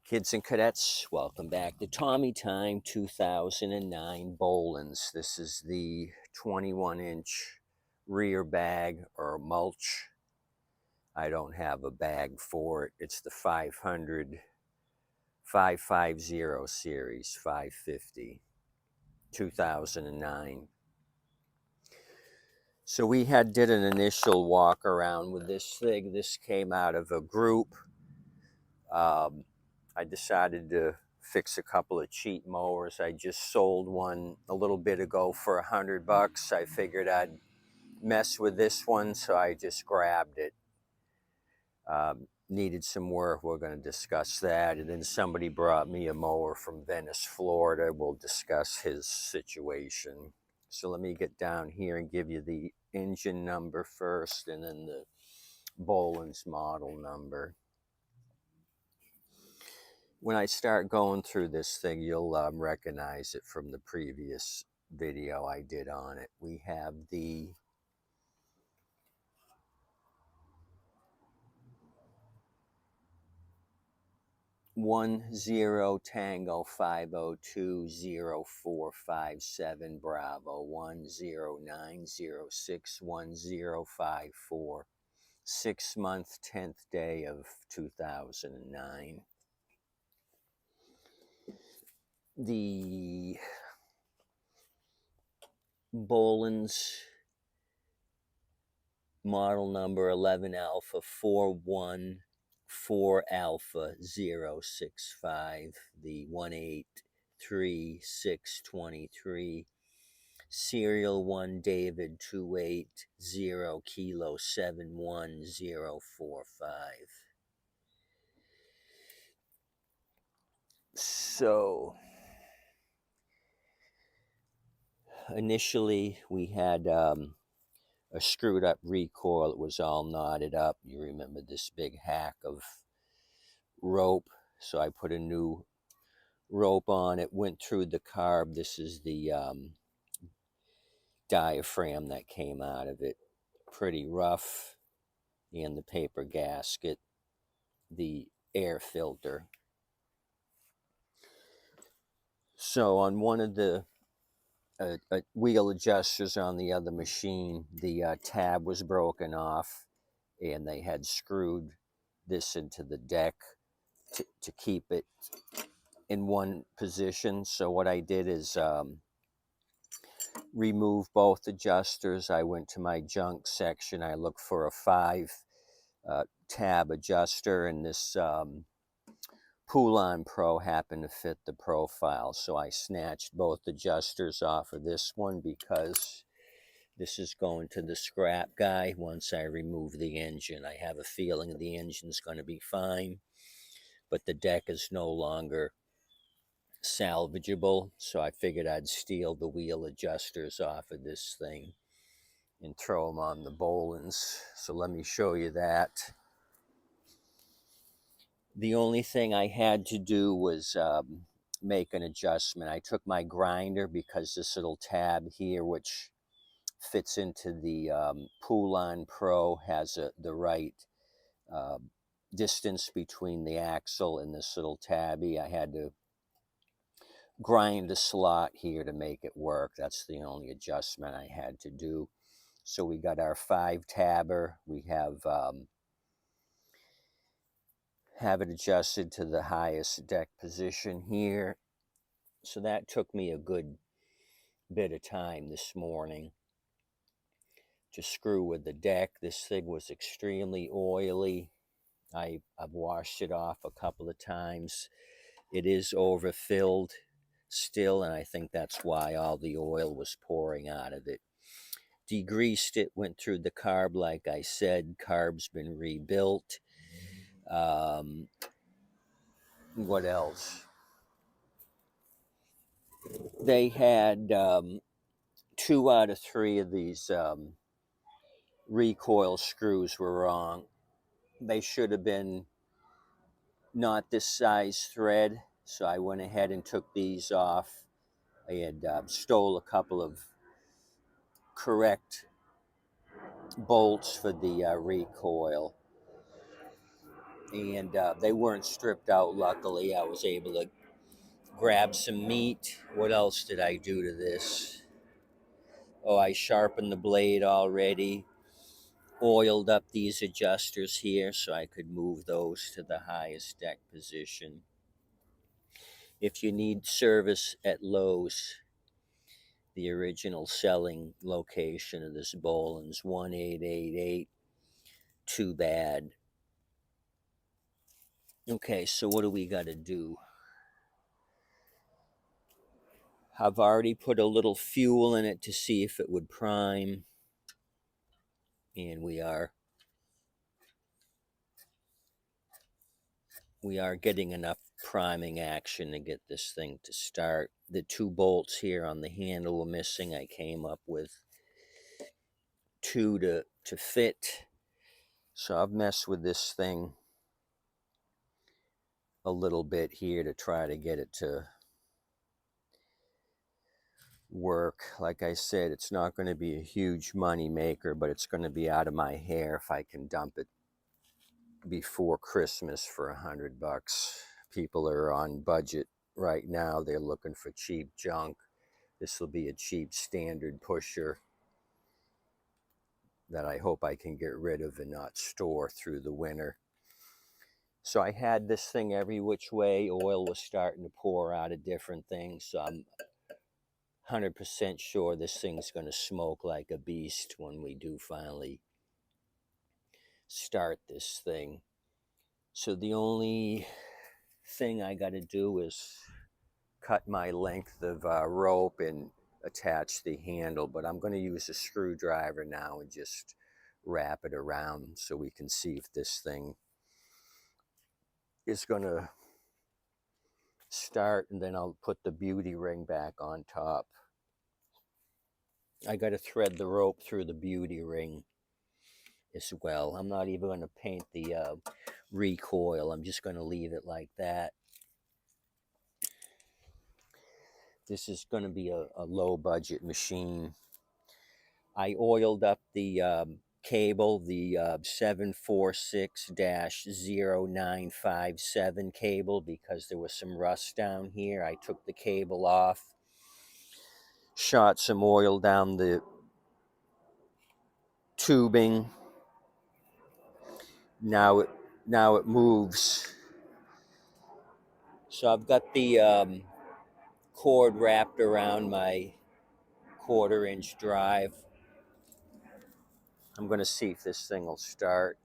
Kids and cadets, welcome back to Tommy Time 2009 Bolens. This is the 21-inch rear bag or mulch. I don't have a bag for it. It's the 550 series, 550, 2009. So we did an initial walk around with this thing. This came out of a group. I decided to fix a couple of cheap mowers. I just sold one a little bit ago for $100. I figured I'd mess with this one, so I just grabbed it. Needed some work. We're going to discuss that. And then somebody brought me a mower from Venice, Florida. We'll discuss his situation. So let me get down here and give you the engine number first and then the Bolens model number. When I start going through this thing, you'll recognize it from the previous video I did on it. We have the (10 Tango 5020457 Bravo 109061054 6-month 10th day of 2009. The Bolens model number 11 Alpha 414 Alpha 065, the 183623, serial 1 David 280 Kilo 71045. So initially we had a screwed up recoil. It was all knotted up. You remember this big hack of rope. So I put a new rope on it, went through the carb. This is the diaphragm that came out of it. Pretty rough. And the paper gasket, the air filter. So on one of the wheel adjusters on the other machine, the tab was broken off, and they had screwed this into the deck to keep it in one position. So what I did is remove both adjusters. I went to my junk section. I looked for a 5 tab adjuster, and this Pull-On Pro happened to fit the profile. So I snatched both adjusters off of this one because this is going to the scrap guy once I remove the engine. I have a feeling the engine's going to be fine, but the deck is no longer salvageable. So I figured I'd steal the wheel adjusters off of this thing and throw them on the Bolens. So let me show you that. The only thing I had to do was make an adjustment. I took my grinder because this little tab here, which fits into the Pull-On Pro, has the right distance between the axle and this little tabby. I had to grind a slot here to make it work. That's the only adjustment I had to do. So we got our 5 tabber. We have it adjusted to the highest deck position here. So that took me a good bit of time this morning to screw with the deck. This thing was extremely oily. I've washed it off a couple of times. It is overfilled still, and I think that's why all the oil was pouring out of it. Degreased it, went through the carb like I said. Carb's been rebuilt. What else? They had 2 out of 3 of these recoil screws were wrong. They should have been not this size thread, so I went ahead and took these off. I had stole a couple of correct bolts for the recoil. and they weren't stripped out. Luckily, I was able to grab some meat. What else did I do to this? Oh, I sharpened the blade already, oiled up these adjusters here so I could move those to the highest deck position. If you need service at Lowe's, the original selling location of this Bolens, 1888, too bad. Okay, so what do we got to do? I've already put a little fuel in it to see if it would prime, and we are getting enough priming action to get this thing to start. The 2 bolts here on the handle were missing. I came up with 2 to fit. So I've messed with this thing a little bit here to try to get it to work. Like I said, it's not going to be a huge money maker, but it's going to be out of my hair if I can dump it before Christmas for $100. People are on budget right now. They're looking for cheap junk. This will be a cheap standard pusher that I hope I can get rid of and not store through the winter. So I had this thing every which way. Oil was starting to pour out of different things. So I'm 100% sure this thing's going to smoke like a beast when we do finally start this thing. So the only thing I got to do is cut my length of rope and attach the handle, but I'm going to use a screwdriver now and just wrap it around so we can see if this thing is going to start, and then I'll put the beauty ring back on top. I got to thread the rope through the beauty ring as well. I'm not even going to paint the recoil. I'm just going to leave it like that. This is going to be a low budget machine. I oiled up the cable, the 746-0957 cable, because there was some rust down here. I took the cable off, shot some oil down the tubing. Now it moves. So I've got the cord wrapped around my 1/4-inch drive. I'm going to see if this thing will start.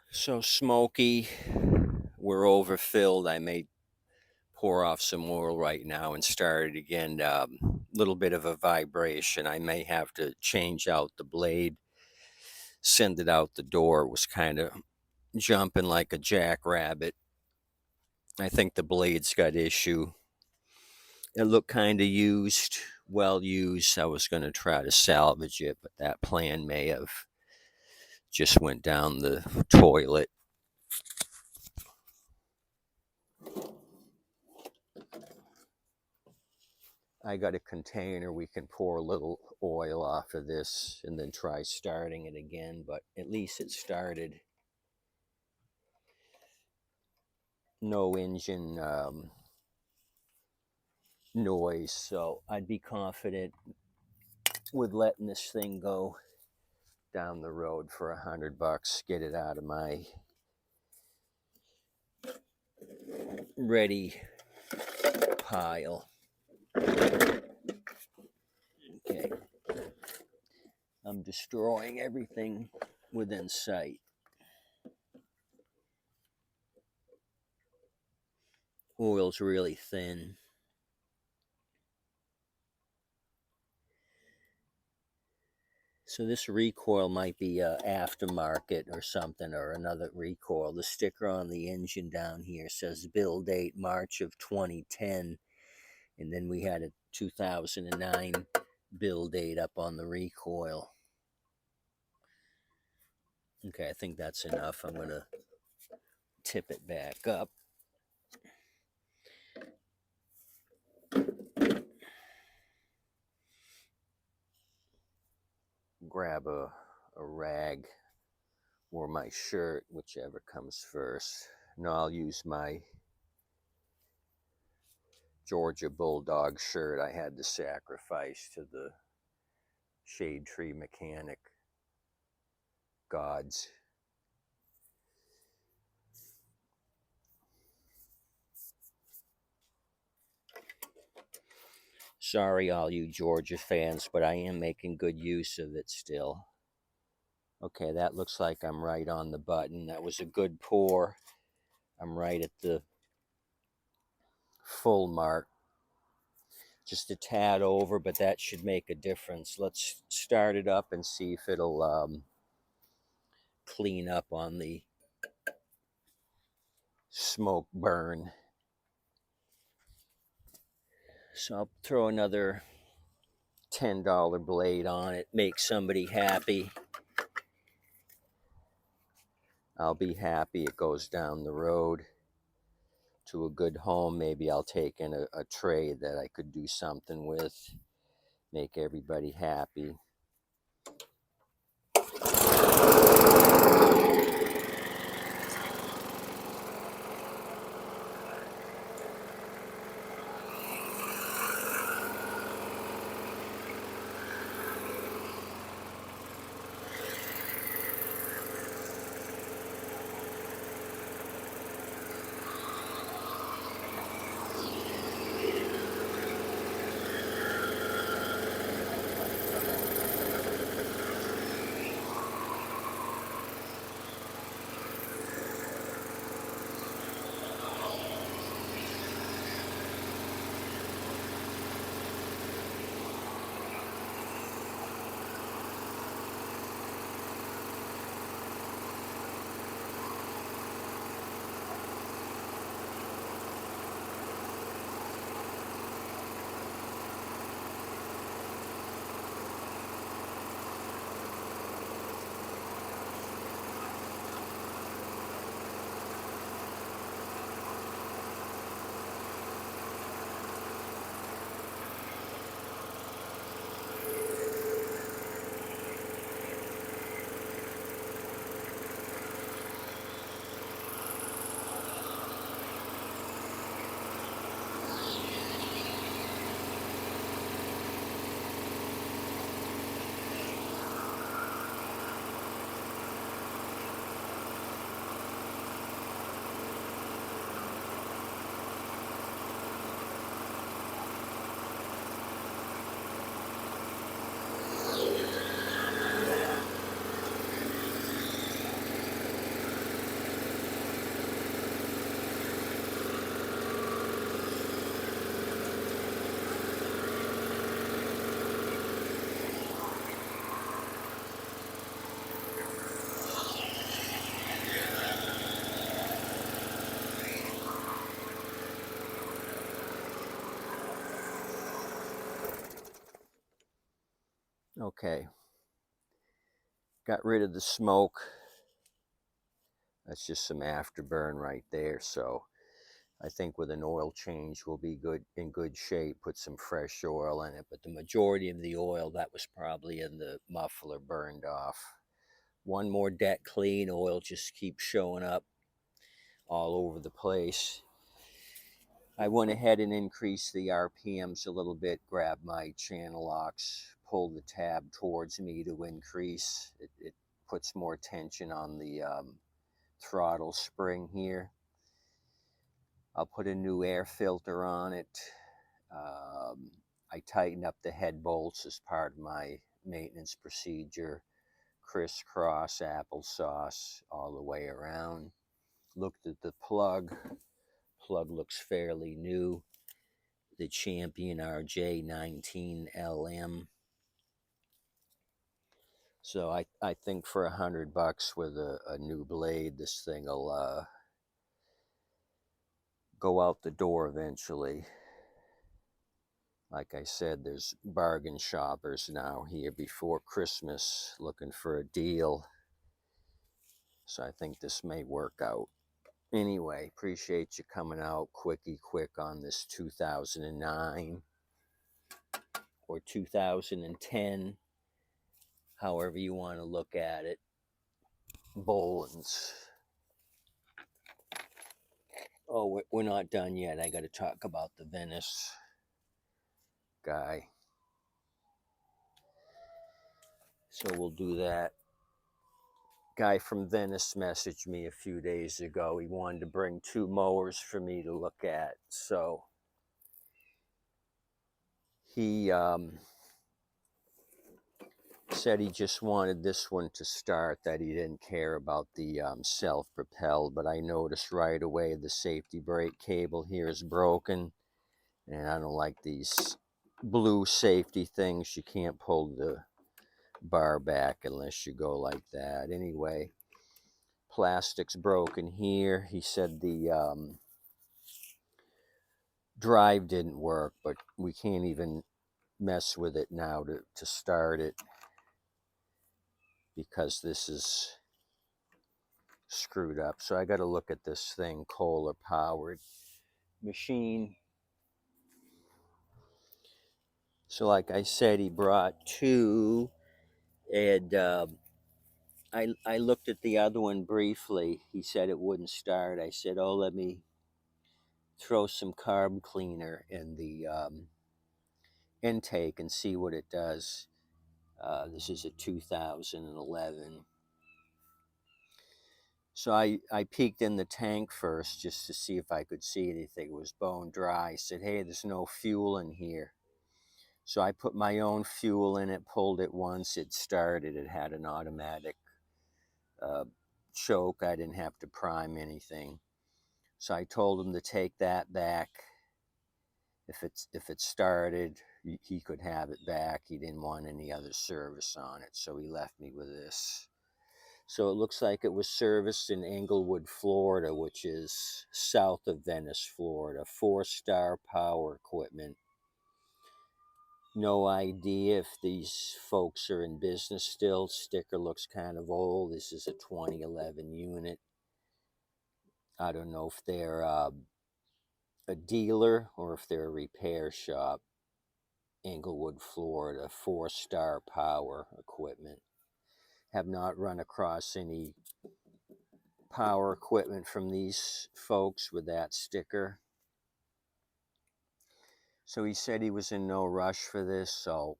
So smoky, we're overfilled. I may pour off some oil right now and start it again. Little bit of a vibration. I may have to change out the blade, send it out the door. It was kind of jumping like a jackrabbit. I think the blade's got issue. It looked kind of used, well used. I was going to try to salvage it, but that plan may have just went down the toilet. I got a container. We can pour a little oil off of this and then try starting it again, but at least it started. No engine noise, so I'd be confident with letting this thing go down the road for $100, get it out of my ready pile. Okay, I'm destroying everything within sight. Oil's really thin. So this recoil might be aftermarket or something, or another recoil. The sticker on the engine down here says build date March of 2010, and then we had a 2009 build date up on the recoil. Okay, I think that's enough. I'm going to tip it back up. Grab a rag or my shirt, whichever comes first. No, I'll use my Georgia Bulldog shirt I had to sacrifice to the shade tree mechanic gods. Sorry, all you Georgia fans, but I am making good use of it still. Okay, that looks like I'm right on the button. That was a good pour. I'm right at the full mark. Just a tad over, but that should make a difference. Let's start it up and see if it'll clean up on the smoke burn. So I'll throw another $10 blade on it, make somebody happy. I'll be happy it goes down the road to a good home. Maybe I'll take in a tray that I could do something with, make everybody happy. Okay, got rid of the smoke. That's just some afterburn right there. So I think with an oil change we'll be in good shape. Put some fresh oil in it, but the majority of the oil that was probably in the muffler burned off. One more deck clean. Oil just keeps showing up all over the place. I went ahead and increased the RPMs a little bit, grabbed my channel locks, pull the tab towards me to increase. It puts more tension on the throttle spring here. I'll put a new air filter on it. I tighten up the head bolts as part of my maintenance procedure. Crisscross applesauce all the way around. Looked at the plug. Plug looks fairly new. The Champion RJ19LM. So I think for $100 with a new blade, this thing will go out the door eventually. Like I said, there's bargain shoppers now here before Christmas looking for a deal. So I think this may work out. Anyway, appreciate you coming out quick on this 2009 or 2010, however you want to look at it, Bolens. Oh, we're not done yet. I got to talk about the Venice guy. So we'll do that. Guy from Venice messaged me a few days ago. He wanted to bring 2 mowers for me to look at. So he said he just wanted this one to start, that he didn't care about the self-propelled, but I noticed right away the safety brake cable here is broken, and I don't like these blue safety things. You can't pull the bar back unless you go like that. Anyway, plastic's broken here. He said the drive didn't work, but we can't even mess with it now to start it, because this is screwed up. So I got to look at this thing, Kohler powered machine. So like I said, he brought 2, and I looked at the other one briefly. He said it wouldn't start. I said, oh, let me throw some carb cleaner in the intake and see what it does. This is a 2011. So I peeked in the tank first just to see if I could see anything. It was bone dry. I said, hey, there's no fuel in here. So I put my own fuel in it, pulled it once, it started. It had an automatic choke. I didn't have to prime anything. So I told him to take that back. If it started, he could have it back. He didn't want any other service on it, so he left me with this. So it looks like it was serviced in Englewood, Florida, which is south of Venice, Florida. 4-star power equipment. No idea if these folks are in business still. Sticker looks kind of old. This is a 2011 unit. I don't know if they're a dealer or if they're a repair shop. Englewood, Florida. 4-star power equipment. Have not run across any power equipment from these folks with that sticker. So he said he was in no rush for this, so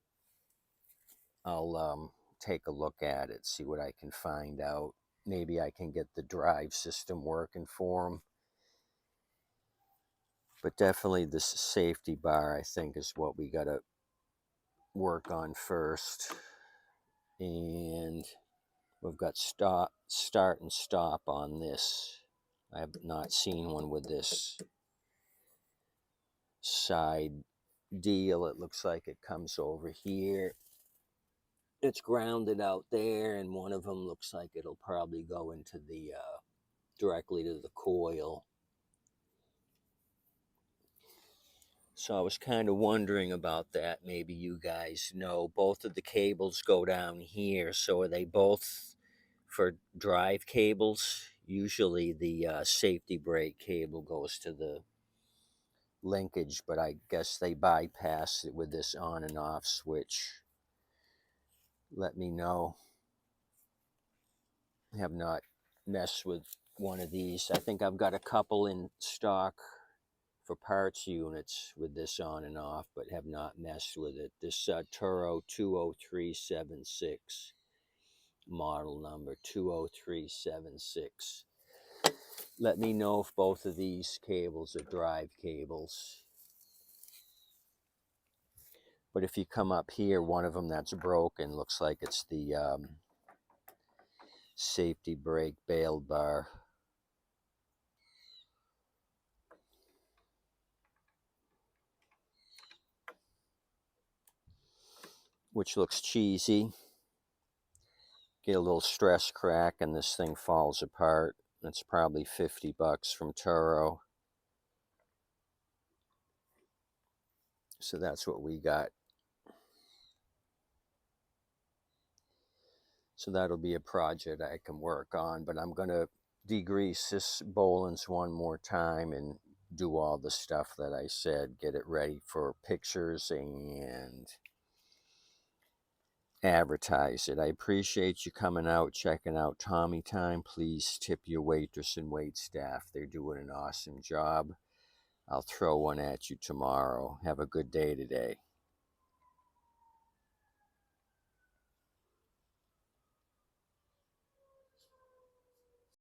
I'll take a look at it, see what I can find out. Maybe I can get the drive system working for him. But definitely this safety bar, I think, is what we got to work on first. And we've got start and stop on this. I have not seen one with this side deal. It looks like it comes over here. It's grounded out there, and one of them looks like it'll probably go into the directly to the coil. So I was kind of wondering about that. Maybe you guys know. Both of the cables go down here. So are they both for drive cables? Usually the safety brake cable goes to the linkage, but I guess they bypass it with this on and off switch. Let me know. I have not messed with one of these. I think I've got a couple in stock for parts units with this on and off, but have not messed with it. This Turo 20376, model number 20376. Let me know if both of these cables are drive cables. But if you come up here, one of them that's broken looks like it's the safety brake bail bar. Which looks cheesy. Get a little stress crack and this thing falls apart. It's probably $50 from Turo. So that's what we got. So that'll be a project I can work on, but I'm going to degrease this Bolens one more time and do all the stuff that I said, get it ready for pictures and advertise it. I appreciate you coming out, checking out Tommy Time. Please tip your waitress and wait staff. They're doing an awesome job. I'll throw one at you tomorrow. Have a good day today.